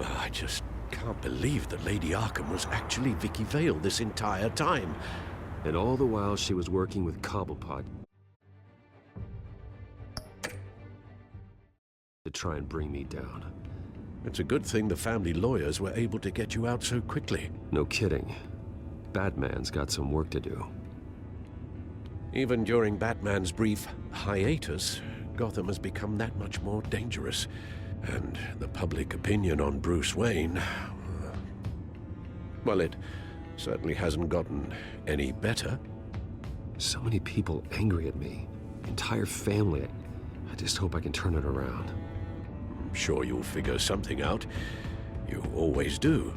Well, I just can't believe that Lady Arkham was actually Vicky Vale this entire time. And all the while she was working with Cobblepot to try and bring me down. It's a good thing the family lawyers were able to get you out so quickly. No kidding. Batman's got some work to do. Even during Batman's brief hiatus, Gotham has become that much more dangerous. And the public opinion on Bruce Wayne... well, it certainly hasn't gotten any better. So many people angry at me. Entire family. I just hope I can turn it around. I'm sure you'll figure something out. You always do.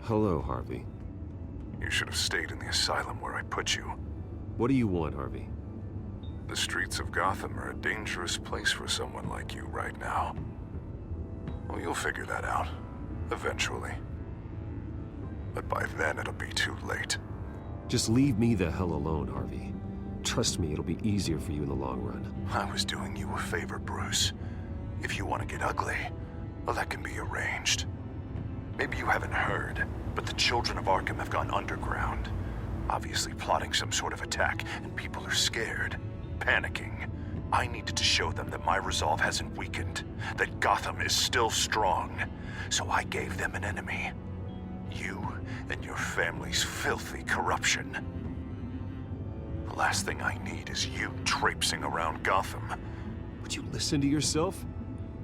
Hello, Harvey. You should have stayed in the asylum where I put you. What do you want, Harvey? The streets of Gotham are a dangerous place for someone like you right now. Well, you'll figure that out. Eventually. But by then, it'll be too late. Just leave me the hell alone, Harvey. Trust me, it'll be easier for you in the long run. I was doing you a favor, Bruce. If you want to get ugly, well, that can be arranged. Maybe you haven't heard, but the children of Arkham have gone underground. Obviously plotting some sort of attack, and people are scared, panicking. I needed to show them that my resolve hasn't weakened, that Gotham is still strong. So I gave them an enemy. You and your family's filthy corruption. The last thing I need is you traipsing around Gotham. Would you listen to yourself?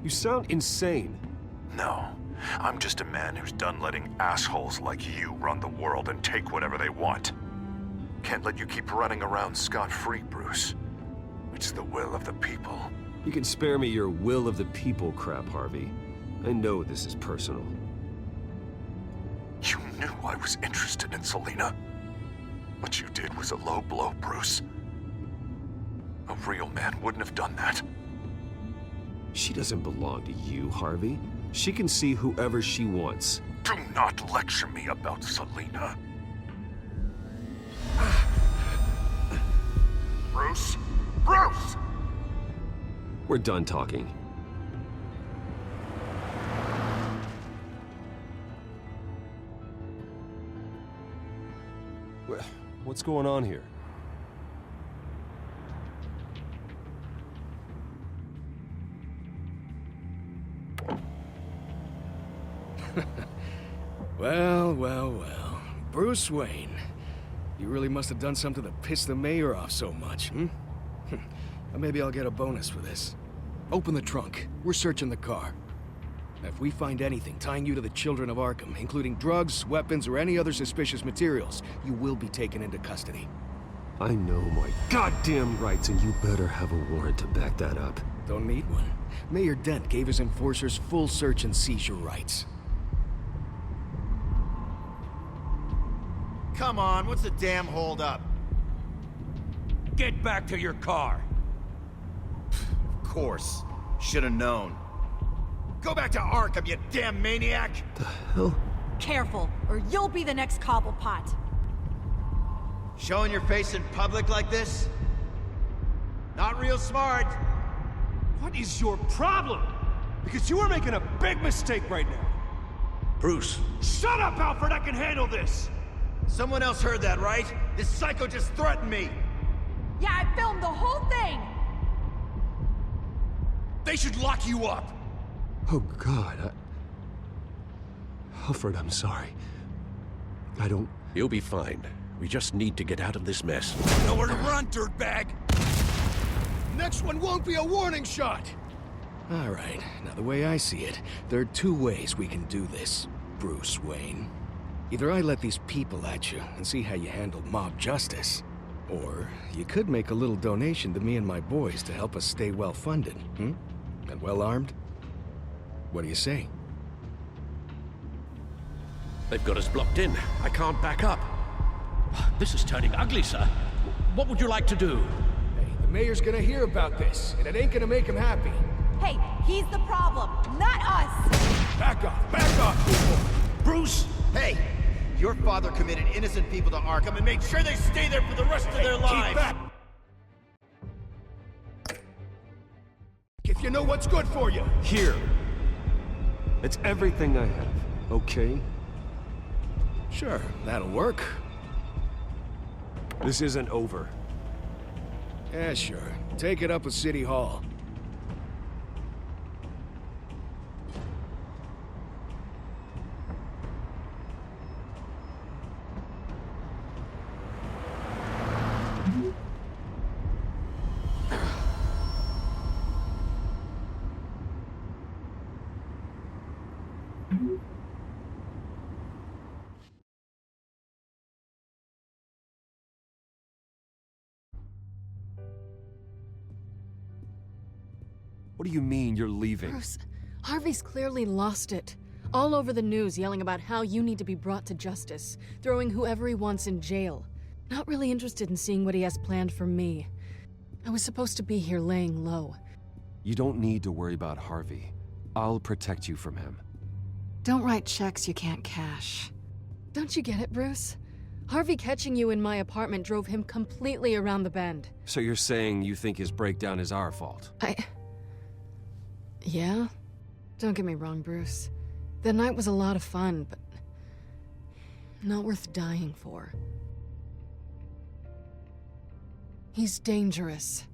You sound insane. No, I'm just a man who's done letting assholes like you run the world and take whatever they want. Can't let you keep running around scot-free, Bruce. It's the will of the people. You can spare me your will of the people crap, Harvey. I know this is personal. You knew I was interested in Selina. What you did was a low blow, Bruce. A real man wouldn't have done that. She doesn't belong to you, Harvey. She can see whoever she wants. Do not lecture me about Selina. Bruce? Bruce! We're done talking. What's going on here? Well. Bruce Wayne. You really must have done something to piss the mayor off so much, hmm? Maybe I'll get a bonus for this. Open the trunk. We're searching the car. If we find anything tying you to the children of Arkham, including drugs, weapons, or any other suspicious materials, you will be taken into custody. I know my goddamn rights, and you better have a warrant to back that up. Don't need one. Mayor Dent gave his enforcers full search and seizure rights. Come on, what's the damn holdup? Get back to your car! Of course. Should've known. Go back to Arkham, you damn maniac! The hell? Careful, or you'll be the next Cobblepot. Showing your face in public like this? Not real smart. What is your problem? Because you are making a big mistake right now. Bruce! Shut up, Alfred! I can handle this! Someone else heard that, right? This psycho just threatened me! Yeah, I filmed the whole thing! They should lock you up! Oh, God, Alfred, I'm sorry. I don't... You'll be fine. We just need to get out of this mess. Nowhere to run, dirtbag! Next one won't be a warning shot! All right, now the way I see it, there are two ways we can do this, Bruce Wayne. Either I let these people at you and see how you handle mob justice, or you could make a little donation to me and my boys to help us stay well-funded, And well-armed? What do you say? They've got us blocked in. I can't back up. This is turning ugly, sir. What would you like to do? Hey, the mayor's gonna hear about this, and it ain't gonna make him happy. Hey, he's the problem, not us! Back off, people! Bruce! Hey! Your father committed innocent people to Arkham and made sure they stay there for the rest of their lives! Keep back! you know what's good for you. Here. It's everything I have, okay? Sure, that'll work. This isn't over. Yeah, sure. Take it up with City Hall. What do you mean you're leaving? Bruce, Harvey's clearly lost it. All over the news yelling about how you need to be brought to justice, throwing whoever he wants in jail. Not really interested in seeing what he has planned for me. I was supposed to be here laying low. You don't need to worry about Harvey. I'll protect you from him. Don't write checks you can't cash. Don't you get it, Bruce? Harvey catching you in my apartment drove him completely around the bend. So you're saying you think his breakdown is our fault? Yeah? Don't get me wrong, Bruce. The night was a lot of fun, but not worth dying for. He's dangerous.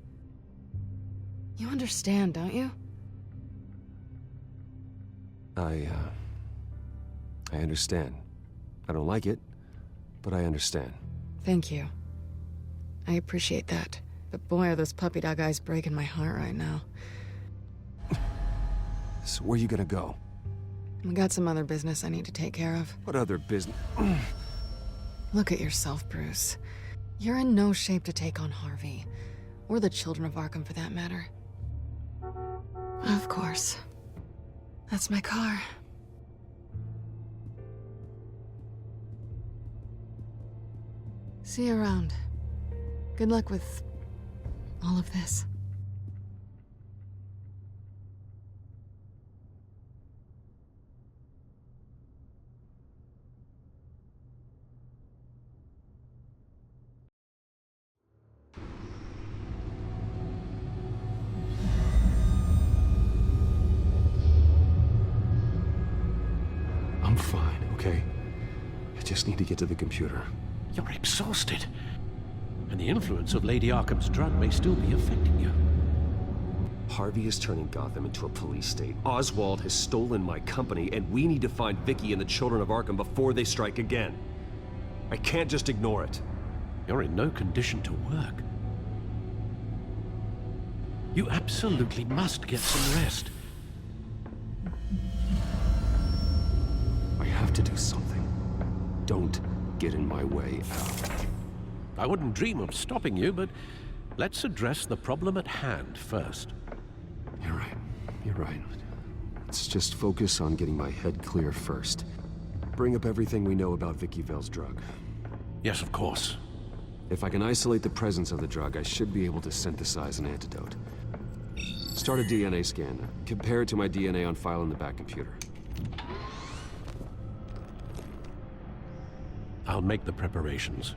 You understand, don't you? I understand. I don't like it, but I understand. Thank you. I appreciate that. But boy, are those puppy dog eyes breaking my heart right now. So where are you gonna go? I got some other business I need to take care of. What other business? Look at yourself, Bruce. You're in no shape to take on Harvey. Or the children of Arkham, for that matter. Of course. That's my car. See you around. Good luck with all of this. I'm fine, okay? I just need to get to the computer. You're exhausted. And the influence of Lady Arkham's drug may still be affecting you. Harvey is turning Gotham into a police state. Oswald has stolen my company, and we need to find Vicky and the children of Arkham before they strike again. I can't just ignore it. You're in no condition to work. You absolutely must get some rest. I have to do something. Don't get in my way, Al. I wouldn't dream of stopping you, but let's address the problem at hand first. You're right. You're right. Let's just focus on getting my head clear first. Bring up everything we know about Vicky Vale's drug. Yes, of course. If I can isolate the presence of the drug, I should be able to synthesize an antidote. Start a DNA scan. Compare it to my DNA on file in the back computer. I'll make the preparations.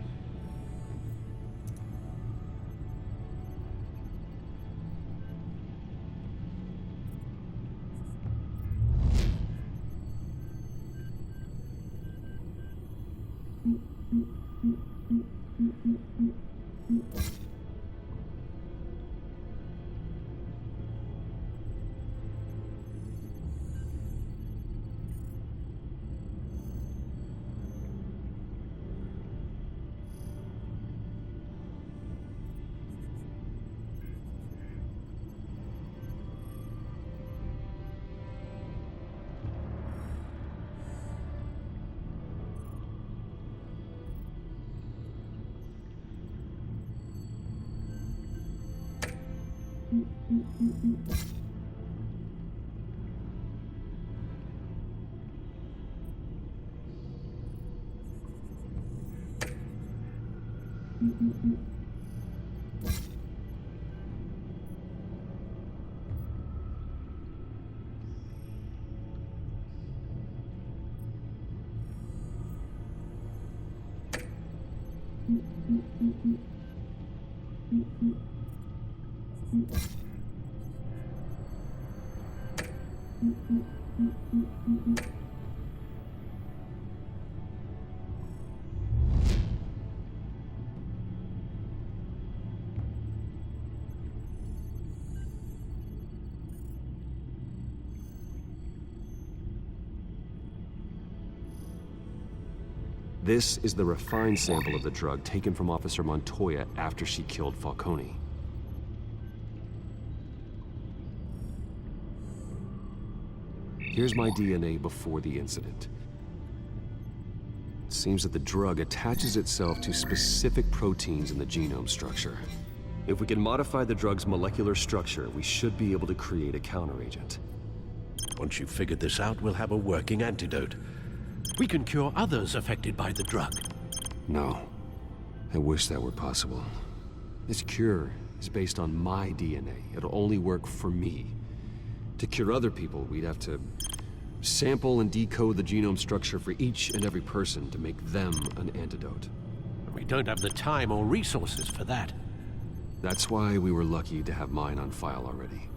This is the refined sample of the drug taken from Officer Montoya after she killed Falcone. Here's my DNA before the incident. It seems that the drug attaches itself to specific proteins in the genome structure. If we can modify the drug's molecular structure, we should be able to create a counteragent. Once you've figured this out, we'll have a working antidote. We can cure others affected by the drug. No. I wish that were possible. This cure is based on my DNA. It'll only work for me. To cure other people, we'd have to sample and decode the genome structure for each and every person to make them an antidote. We don't have the time or resources for that. That's why we were lucky to have mine on file already.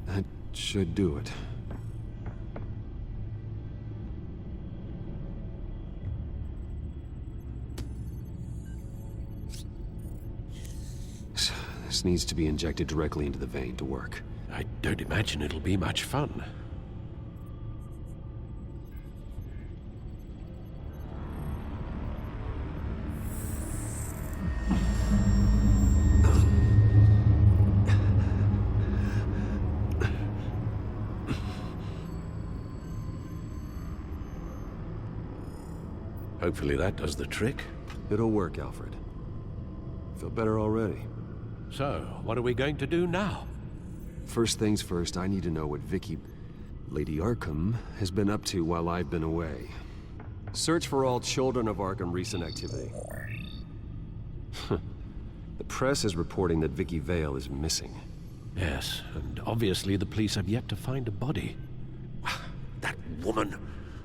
That should do it. This needs to be injected directly into the vein to work. I don't imagine it'll be much fun. Hopefully that does the trick. It'll work, Alfred. Feel better already. So, what are we going to do now? First things first, I need to know what Vicky, Lady Arkham, has been up to while I've been away. Search for all children of Arkham recent activity. The press is reporting that Vicky Vale is missing. Yes, and obviously the police have yet to find a body. That woman,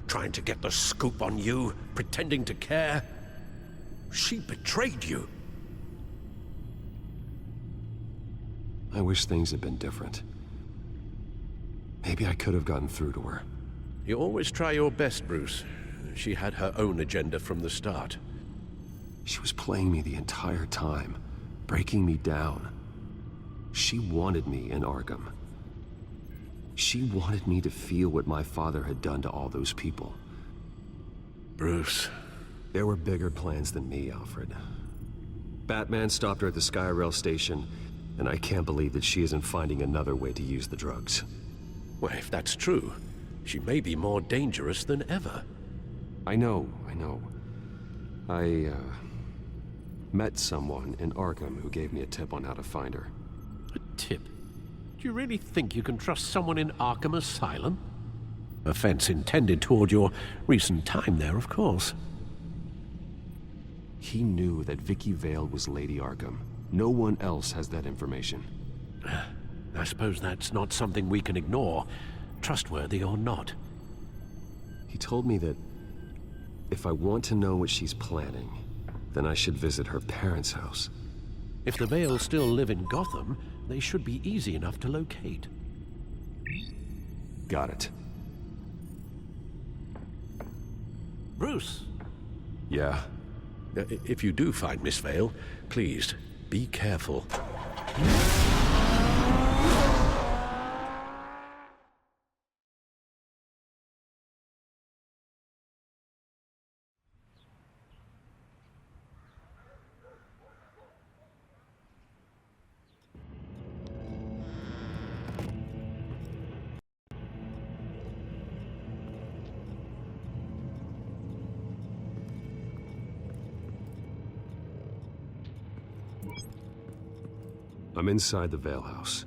trying to get the scoop on you, pretending to care. She betrayed you. I wish things had been different. Maybe I could have gotten through to her. You always try your best, Bruce. She had her own agenda from the start. She was playing me the entire time, breaking me down. She wanted me in Arkham. She wanted me to feel what my father had done to all those people. Bruce. There were bigger plans than me, Alfred. Batman stopped her at the Skyrail station, and I can't believe that she isn't finding another way to use the drugs. Well, if that's true, she may be more dangerous than ever. I know. I met someone in Arkham who gave me a tip on how to find her. A tip? Do you really think you can trust someone in Arkham Asylum? Offense intended toward your recent time there, of course. He knew that Vicky Vale was Lady Arkham. No one else has that information. I suppose that's not something we can ignore, trustworthy or not. He told me that if I want to know what she's planning, then I should visit her parents' house. If the Vales still live in Gotham, they should be easy enough to locate. Got it. Bruce, Yeah? if you do find Miss Vale, please, be careful. I'm inside the Vale House.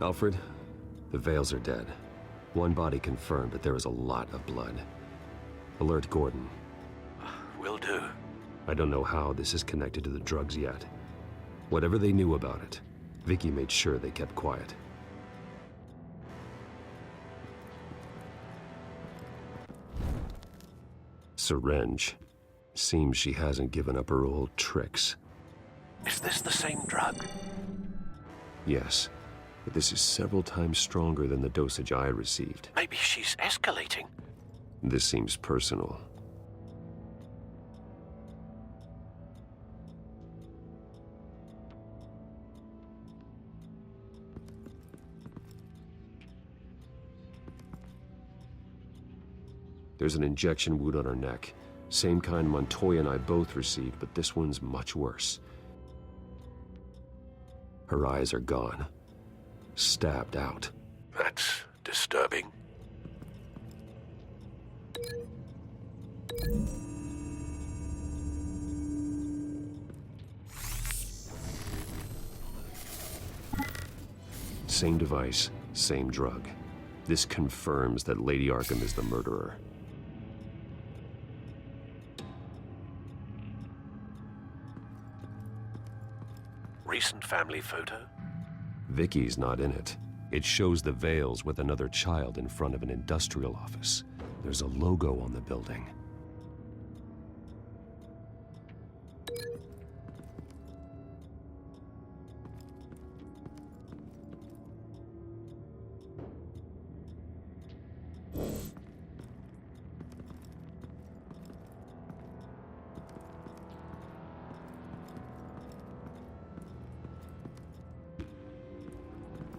Alfred, the Vales are dead. One body confirmed, but there is a lot of blood. Alert Gordon. Will do. I don't know how this is connected to the drugs yet. Whatever they knew about it, Vicky made sure they kept quiet. Syringe. Seems she hasn't given up her old tricks. Is this the same drug? Yes, but this is several times stronger than the dosage I received. Maybe she's escalating. This seems personal. There's an injection wound on her neck. Same kind Montoya and I both received, but this one's much worse. Her eyes are gone. Stabbed out. That's disturbing. Same device, same drug. This confirms that Lady Arkham is the murderer. Recent family photo? Vicky's not in it. It shows the Vales with another child in front of an industrial office. There's a logo on the building.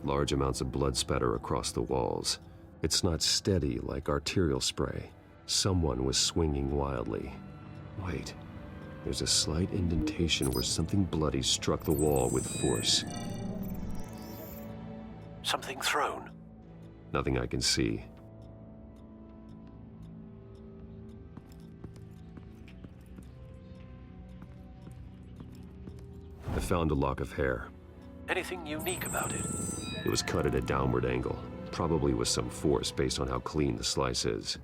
Large amounts of blood spatter across the walls. It's not steady like arterial spray. Someone was swinging wildly. Wait, there's a slight indentation where something bloody struck the wall with force. Something thrown? Nothing I can see. I found a lock of hair. Anything unique about it? It was cut at a downward angle, probably with some force based on how clean the slice is.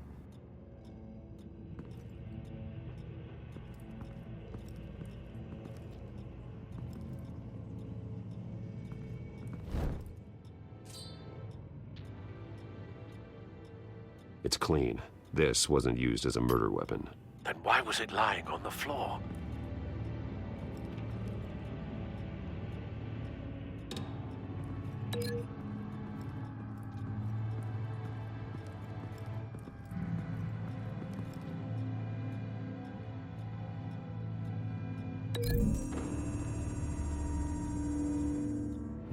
It's clean. This wasn't used as a murder weapon. Then why was it lying on the floor?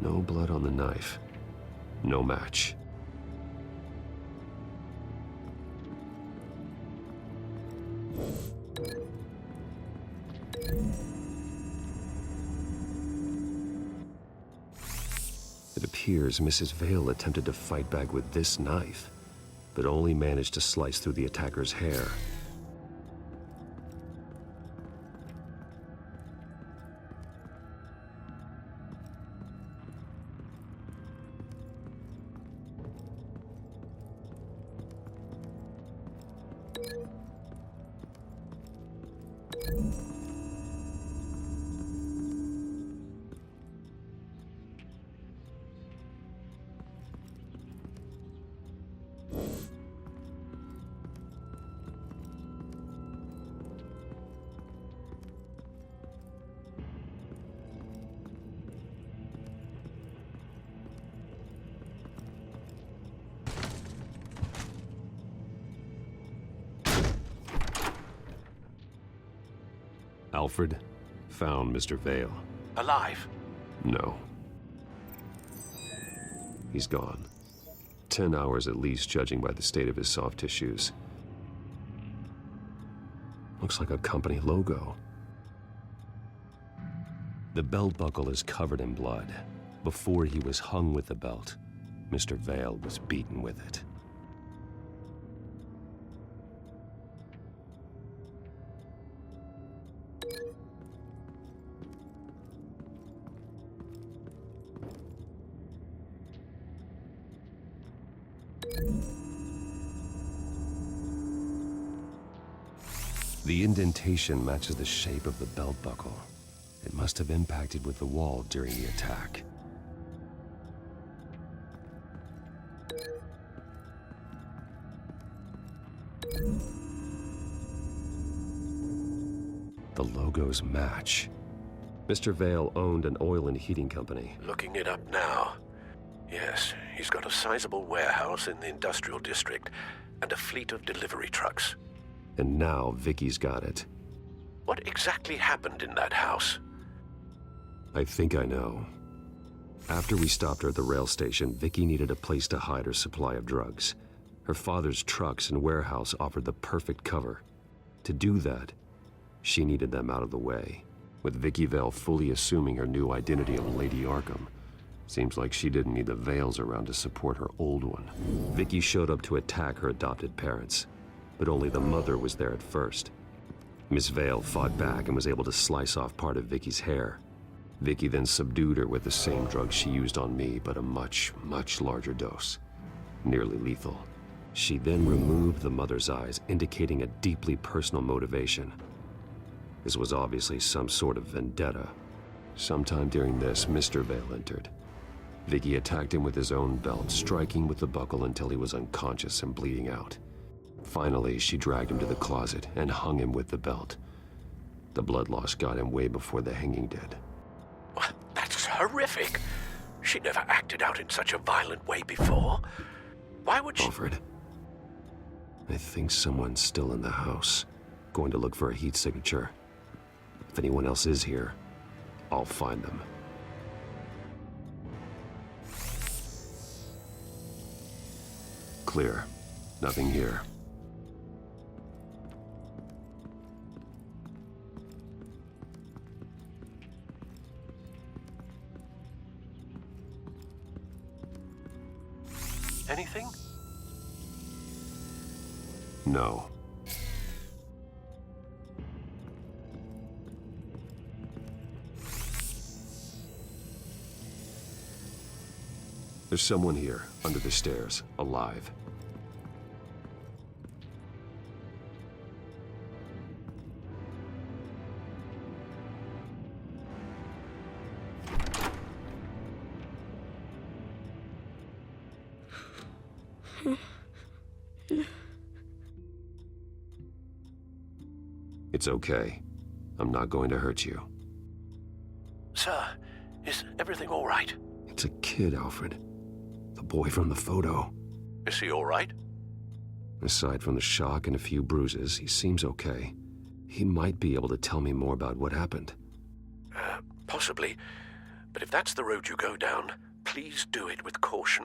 No blood on the knife. No match. It appears Mrs. Vale attempted to fight back with this knife, but only managed to slice through the attacker's hair. Alfred found Mr. Vale. Alive? No. He's gone. 10 hours at least, judging by the state of his soft tissues. Looks like a company logo. The belt buckle is covered in blood. Before he was hung with the belt, Mr. Vale was beaten with it. The indentation matches the shape of the belt buckle. It must have impacted with the wall during the attack. The logos match. Mr. Vale owned an oil and heating company. Looking it up now. Yes, he's got a sizable warehouse in the industrial district and a fleet of delivery trucks. And now Vicky's got it. What exactly happened in that house? I think I know. After we stopped her at the rail station, Vicky needed a place to hide her supply of drugs. Her father's trucks and warehouse offered the perfect cover. To do that, she needed them out of the way. With Vicky Vale fully assuming her new identity of Lady Arkham, seems like she didn't need the Vales around to support her old one. Vicky showed up to attack her adopted parents, but only the mother was there at first. Miss Vale fought back and was able to slice off part of Vicky's hair. Vicky then subdued her with the same drug she used on me, but a much, much larger dose. Nearly lethal. She then removed the mother's eyes, indicating a deeply personal motivation. This was obviously some sort of vendetta. Sometime during this, Mr. Vale entered. Vicky attacked him with his own belt, striking with the buckle until he was unconscious and bleeding out. Finally, she dragged him to the closet and hung him with the belt. The blood loss got him way before the hanging did. That's horrific. She never acted out in such a violent way before. Why would she... Alfred, I think someone's still in the house. Going to look for a heat signature. If anyone else is here, I'll find them. Clear. Nothing here. Anything? No. There's someone here, under the stairs, alive. It's okay. I'm not going to hurt you. Sir, is everything all right? It's a kid, Alfred. The boy from the photo. Is he all right? Aside from the shock and a few bruises, he seems okay. He might be able to tell me more about what happened. Possibly. But if that's the road you go down, please do it with caution.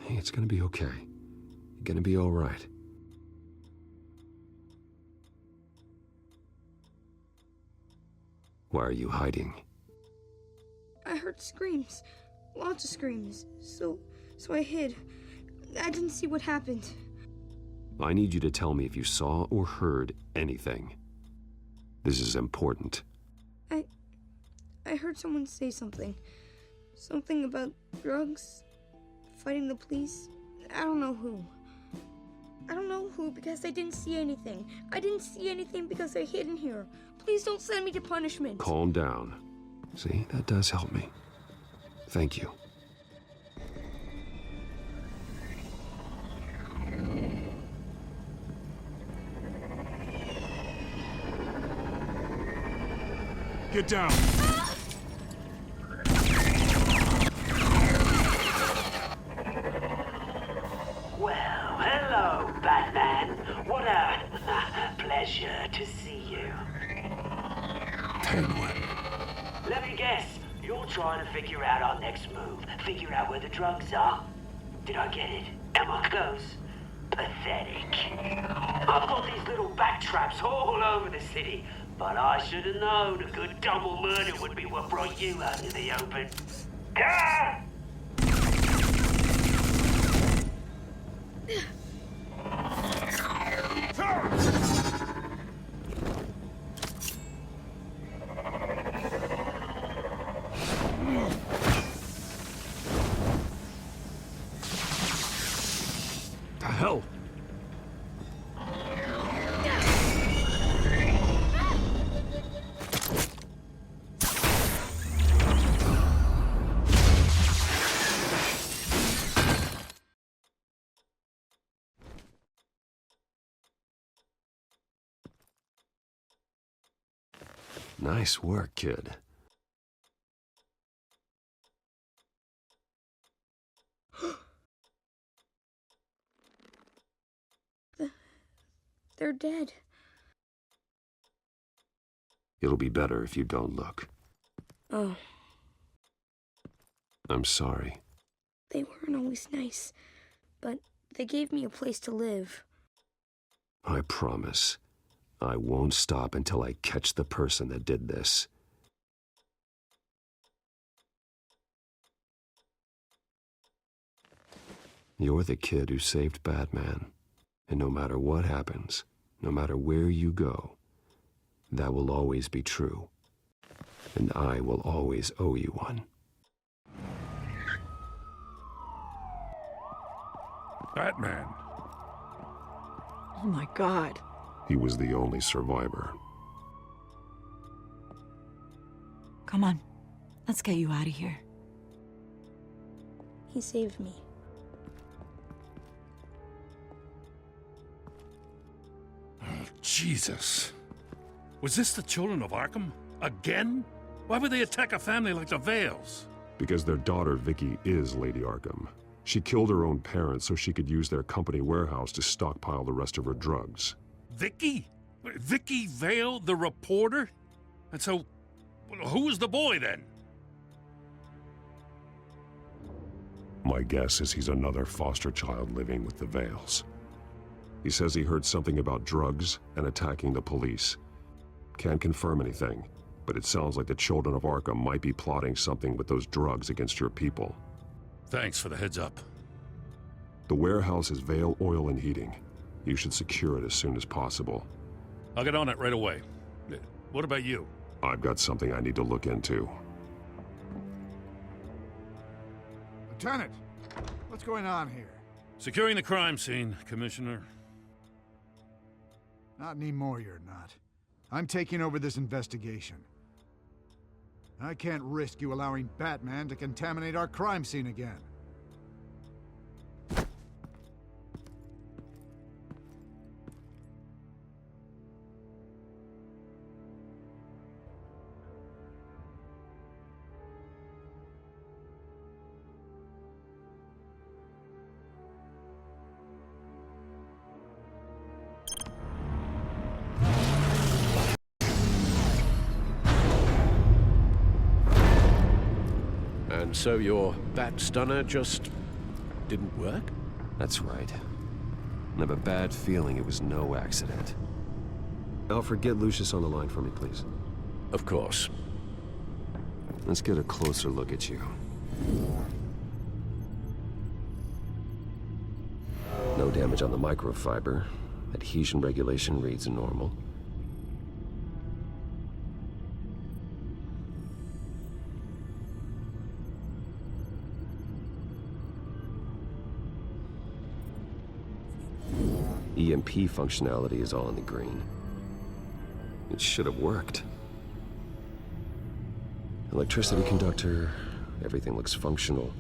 Hey, it's gonna be okay. You're gonna be all right. Why are you hiding? I heard screams. Lots of screams. So I hid. I didn't see what happened. I need you to tell me if you saw or heard anything. This is important. I heard someone say something. Something about drugs, fighting the police. I don't know who. I don't know who because I didn't see anything. I didn't see anything because I hid in here. Please don't send me to punishment. Calm down. See, that does help me. Thank you. Get down. Hello, Batman. What a pleasure to see you. Penguin. Let me guess. You're trying to figure out our next move. Figure out where the drugs are. Did I get it? Am I close? Pathetic. I've got these little bat traps all over the city, but I should have known a good double murder would be what brought you out in the open. Ah! The hell? Nice work, kid. They're dead. It'll be better if you don't look. Oh, I'm sorry. they weren't always nice, but they gave me a place to live. I promise. I won't stop until I catch the person that did this. You're the kid who saved Batman. And no matter what happens, no matter where you go, that will always be true. And I will always owe you one. Batman. Oh my God. He was the only survivor. Come on. Let's get you out of here. He saved me. Jesus. Was this the children of Arkham? Again? Why would they attack a family like the Vales? Because their daughter, Vicky, is Lady Arkham. She killed her own parents so she could use their company warehouse to stockpile the rest of her drugs. Vicky? Vicky Vale, the reporter? And so, who was the boy then? My guess is he's another foster child living with the Vales. He says he heard something about drugs and attacking the police. Can't confirm anything, but it sounds like the children of Arkham might be plotting something with those drugs against your people. Thanks for the heads up. The warehouse is Vale Oil and Heating. You should secure it as soon as possible. I'll get on it right away. What about you? I've got something I need to look into. Lieutenant, what's going on here? Securing the crime scene, Commissioner. Not anymore, you're not. I'm taking over this investigation. I can't risk you allowing Batman to contaminate our crime scene again. And so your bat stunner just didn't work? That's right. I have a bad feeling it was no accident. Alfred, get Lucius on the line for me, please. Of course. Let's get a closer look at you. No damage on the microfiber. Adhesion regulation reads normal. EMP functionality is all in the green. It should have worked. Electricity conductor, everything looks functional.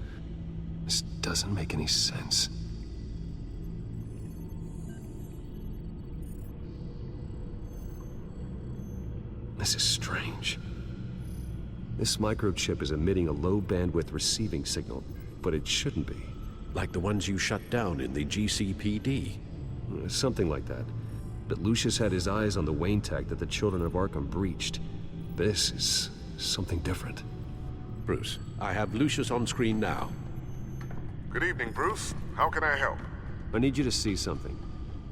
This doesn't make any sense. This is strange. This microchip is emitting a low-bandwidth receiving signal, but it shouldn't be. Like the ones you shut down in the GCPD. Something like that. But Lucius had his eyes on the Wayne tech that the Children of Arkham breached. This is something different. Bruce, I have Lucius on screen now. Good evening, Bruce. How can I help? I need you to see something.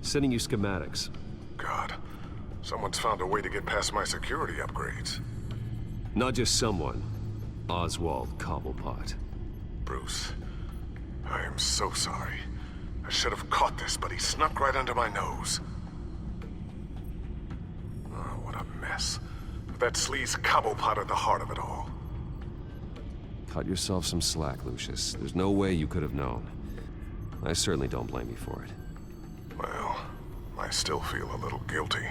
Sending you schematics. God, someone's found a way to get past my security upgrades. Not just someone. Oswald Cobblepot. Bruce, I am so sorry. I should have caught this, but he snuck right under my nose. Oh, what a mess. That sleaze Cobblepot at the heart of it all. Cut yourself some slack, Lucius. There's no way you could have known. I certainly don't blame you for it. Well, I still feel a little guilty.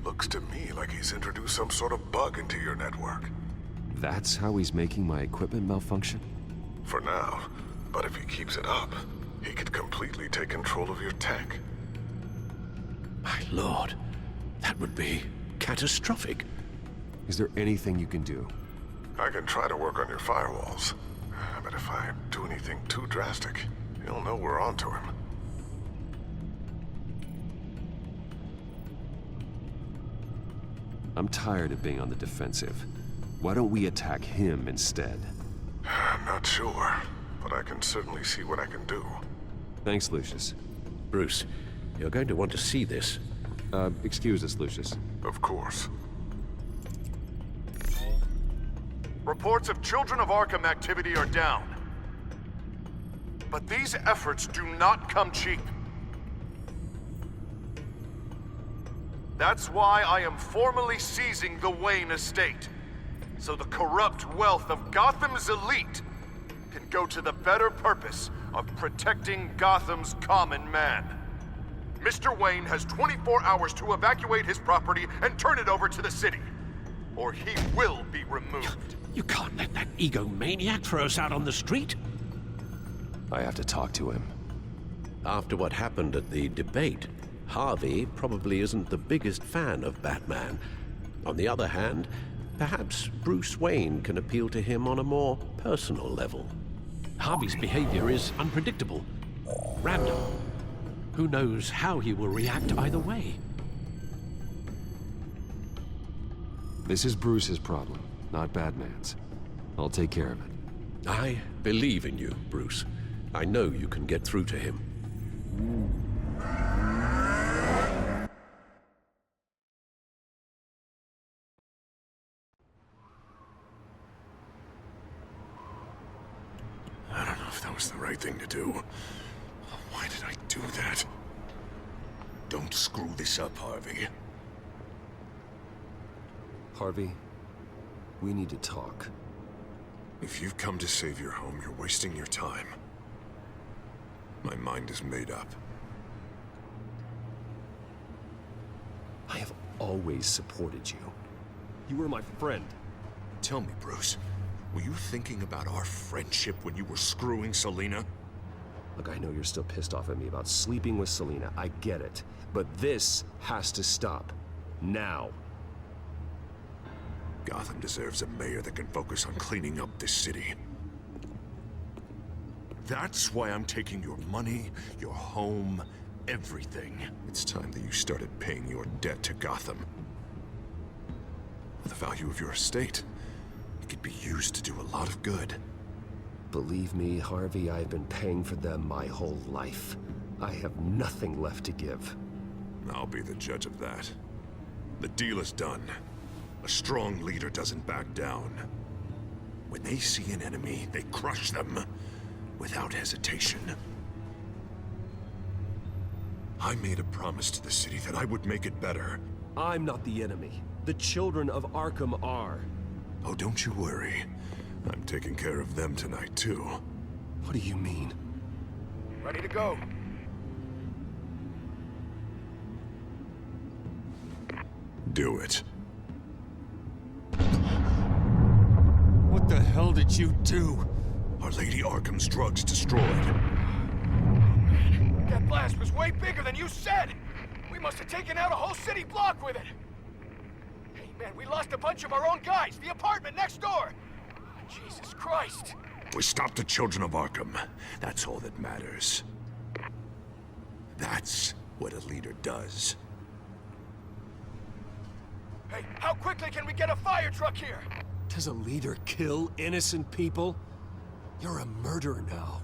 Looks to me like he's introduced some sort of bug into your network. That's how he's making my equipment malfunction? For now. But if he keeps it up, he could completely take control of your tech. My lord, that would be catastrophic. Is there anything you can do? I can try to work on your firewalls. But if I do anything too drastic, he'll know we're onto him. I'm tired of being on the defensive. Why don't we attack him instead? I'm not sure, but I can certainly see what I can do. Thanks, Lucius. Bruce, you're going to want to see this. Excuse us, Lucius. Of course. Reports of Children of Arkham activity are down. But these efforts do not come cheap. That's why I am formally seizing the Wayne estate, so the corrupt wealth of Gotham's elite can go to the better purpose of protecting Gotham's common man. Mr. Wayne has 24 hours to evacuate his property and turn it over to the city, or he will be removed. You can't let that egomaniac throw us out on the street. I have to talk to him. After what happened at the debate, Harvey probably isn't the biggest fan of Batman. On the other hand, perhaps Bruce Wayne can appeal to him on a more personal level. Harvey's behavior is unpredictable, random. Who knows how he will react either way? This is Bruce's problem, not Batman's. I'll take care of it. I believe in you, Bruce. I know you can get through to him. I don't know if that was the right thing to do. Why did I do that? Don't screw this up, Harvey. Harvey, we need to talk. If you've come to save your home, you're wasting your time. My mind is made up. I have always supported you. You were my friend. Tell me, Bruce, were you thinking about our friendship when you were screwing Selina? Look, I know you're still pissed off at me about sleeping with Selina. I get it. But this has to stop. Now. Gotham deserves a mayor that can focus on cleaning up this city. That's why I'm taking your money, your home, everything. It's time that you started paying your debt to Gotham. For the value of your estate, it could be used to do a lot of good. Believe me, Harvey, I've been paying for them my whole life. I have nothing left to give. I'll be the judge of that. The deal is done. A strong leader doesn't back down. When they see an enemy, they crush them without hesitation. I made a promise to the city that I would make it better. I'm not the enemy. The children of Arkham are. Oh, don't you worry. I'm taking care of them tonight, too. What do you mean? Ready to go. Do it. What the hell did you do? Our Lady Arkham's drugs destroyed. That blast was way bigger than you said! We must have taken out a whole city block with it! Hey man, we lost a bunch of our own guys! The apartment next door! Jesus Christ! We stopped the Children of Arkham. That's all that matters. That's what a leader does. Hey, how quickly can we get a fire truck here? Does a leader kill innocent people? You're a murderer now.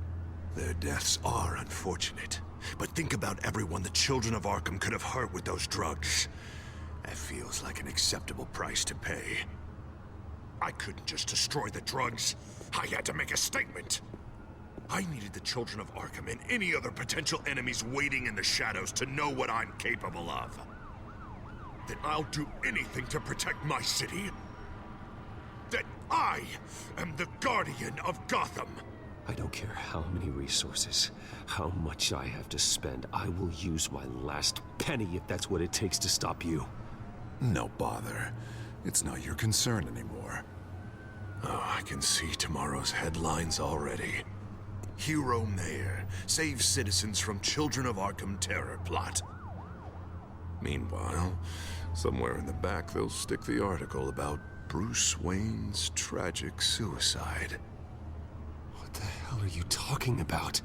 Their deaths are unfortunate. But think about everyone the children of Arkham could have hurt with those drugs. That feels like an acceptable price to pay. I couldn't just destroy the drugs. I had to make a statement. I needed the children of Arkham and any other potential enemies waiting in the shadows to know what I'm capable of. That I'll do anything to protect my city. That I am the guardian of Gotham. I don't care how many resources, how much I have to spend. I will use my last penny if that's what it takes to stop you. No bother. It's not your concern anymore. Oh, I can see tomorrow's headlines already. Hero Mayor saves citizens from Children of Arkham terror plot. Meanwhile, somewhere in the back they'll stick the article about Bruce Wayne's tragic suicide. What the hell are you talking about?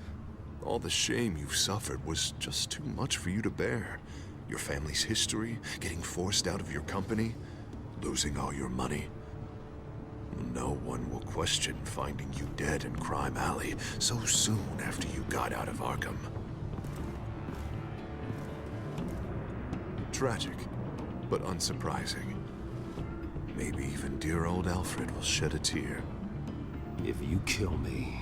All the shame you've suffered was just too much for you to bear. Your family's history, getting forced out of your company, losing all your money. No one will question finding you dead in Crime Alley so soon after you got out of Arkham. Tragic, but unsurprising. Maybe even dear old Alfred will shed a tear. If you kill me,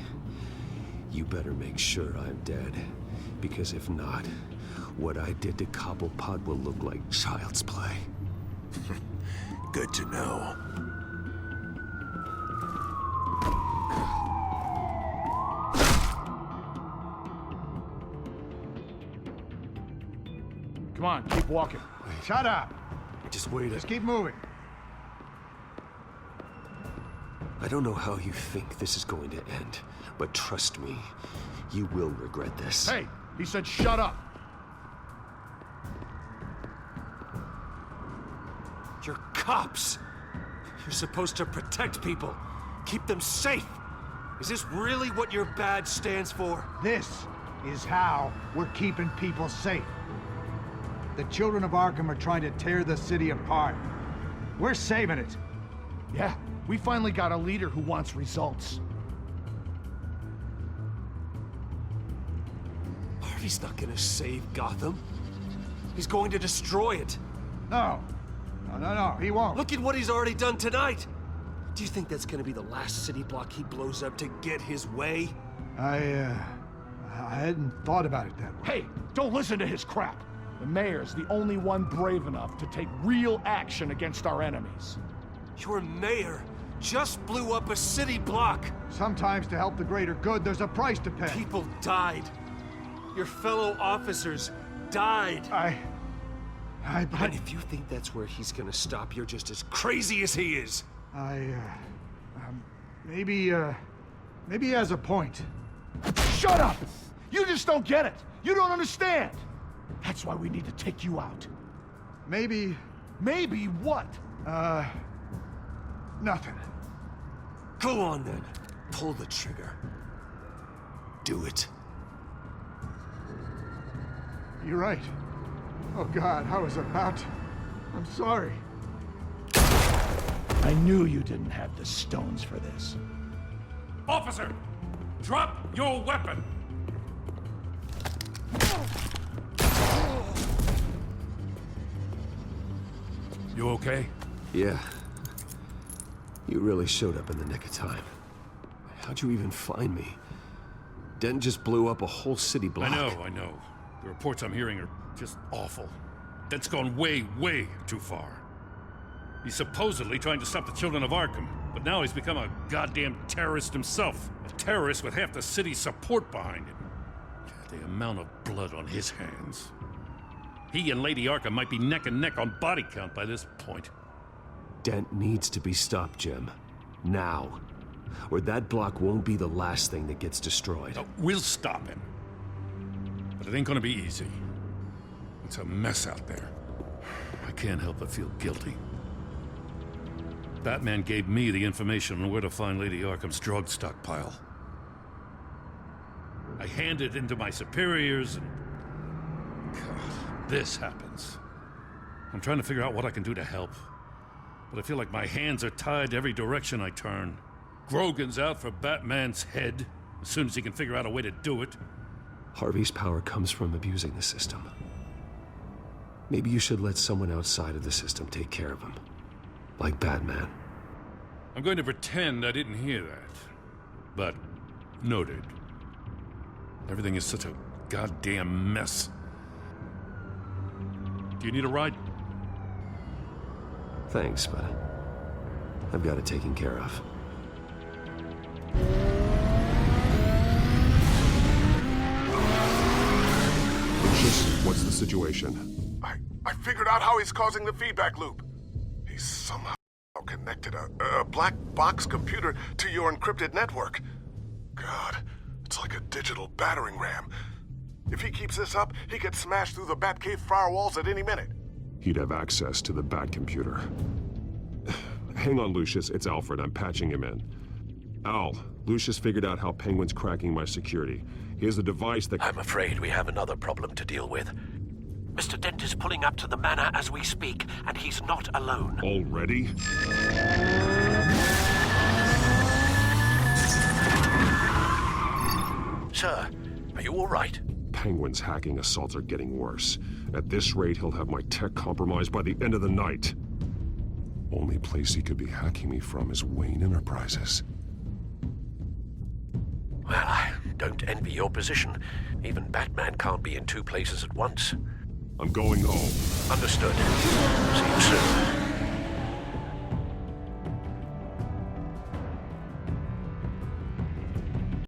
you better make sure I'm dead. Because if not, what I did to Cobblepot will look like child's play. Good to know. Come on, keep walking. Shut up! Just wait. Just keep moving. I don't know how you think this is going to end, but trust me, you will regret this. Hey, he said shut up! You're cops! You're supposed to protect people, keep them safe! Is this really what your badge stands for? This is how we're keeping people safe. The children of Arkham are trying to tear the city apart. We're saving it. Yeah, we finally got a leader who wants results. Harvey's not gonna save Gotham. He's going to destroy it. No. No, he won't. Look at what he's already done tonight. Do you think that's gonna be the last city block he blows up to get his way? I hadn't thought about it that way. Hey, don't listen to his crap. The mayor's the only one brave enough to take real action against our enemies. Your mayor just blew up a city block. Sometimes to help the greater good, there's a price to pay. People died. Your fellow officers died. But if you think that's where he's gonna stop, you're just as crazy as he is. Maybe he has a point. Shut up! You just don't get it. You don't understand. That's why we need to take you out. Maybe... Maybe what? Nothing. Go on then. Pull the trigger. Do it. You're right. Oh God, I was about to... I'm sorry. I knew you didn't have the stones for this. Officer, drop your weapon. You okay? Yeah. You really showed up in the nick of time. How'd you even find me? Dent just blew up a whole city block. I know. The reports I'm hearing are just awful. That's gone way, way too far. He's supposedly trying to stop the children of Arkham, but now he's become a goddamn terrorist himself. A terrorist with half the city's support behind him. The amount of blood on his hands. He and Lady Arkham might be neck and neck on body count by this point. Dent needs to be stopped, Jim. Now. Or that block won't be the last thing that gets destroyed. We'll stop him. But it ain't gonna be easy. It's a mess out there. I can't help but feel guilty. Batman gave me the information on where to find Lady Arkham's drug stockpile. I handed it into my superiors and... God. this happens. I'm trying to figure out what I can do to help. But I feel like my hands are tied every direction I turn. Grogan's out for Batman's head, as soon as he can figure out a way to do it. Harvey's power comes from abusing the system. Maybe you should let someone outside of the system take care of him. Like Batman. I'm going to pretend I didn't hear that. But, noted. Everything is such a goddamn mess. Do you need a ride? Thanks, but I've got it taken care of. Lucius, what's the situation? I figured out how he's causing the feedback loop. He's somehow connected a black box computer to your encrypted network. God, it's like a digital battering ram. If he keeps this up, he could smash through the Batcave firewalls at any minute. He'd have access to the Bat computer. Hang on, Lucius. It's Alfred. I'm patching him in. Al, Lucius figured out how Penguin's cracking my security. He has a device that... I'm afraid we have another problem to deal with. Mr. Dent is pulling up to the manor as we speak, and he's not alone. Already? Sir, are you all right? Penguin's hacking assaults are getting worse. At this rate, he'll have my tech compromised by the end of the night. Only place he could be hacking me from is Wayne Enterprises. Well, I don't envy your position. Even Batman can't be in two places at once. I'm going home. Understood. See